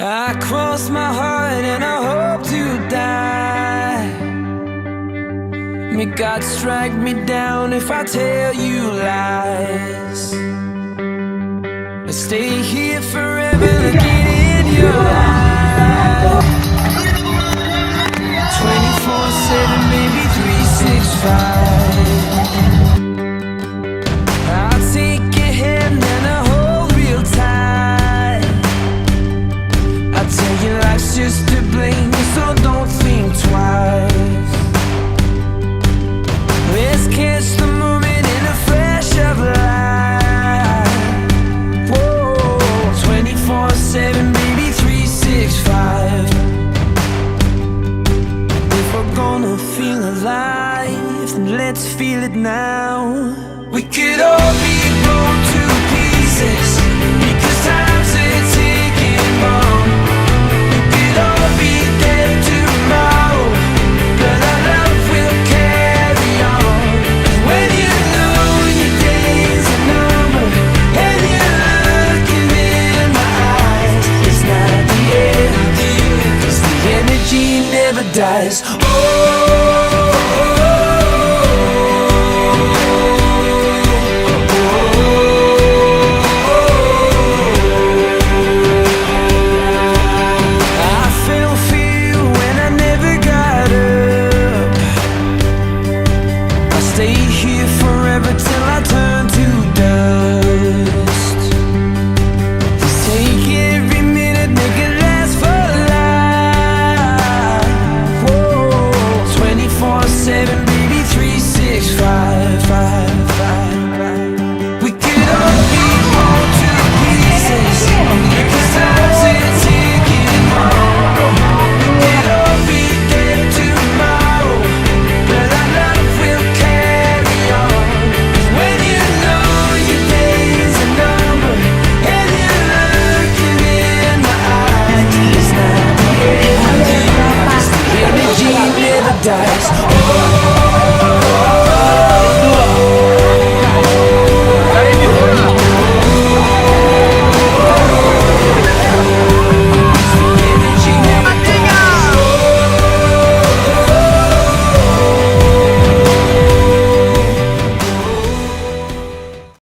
I cross my heart and I hope to die. May God strike me down if I tell you lies. I stay here forever looking in your eyes. 24/7, maybe 365. I'll take your hand and I hold real tight. I tell you life's just a blame, so don't think twice. Let's catch the moment in a flash of light. Whoa, 24/7, baby, 365. If we're gonna feel alive, then let's feel it now. We could all be blown to pieces, because time's a ticking bomb. We could all be dead tomorrow, but our love will carry on. When you know your days are numbered and you're looking in my eyes, it's not the end of you, 'cause the energy never dies. Stay here forever till I turn to dust. Just take every minute, make it last for life. Whoa, 24/7, baby, 365. We could all be blown to pieces, because time's a ticking bomb. We could all be dead tomorrow, but our love will carry on. When you know your days are numbered and you're looking in my eyes, it's not the end of you, 'cause the energy never dies.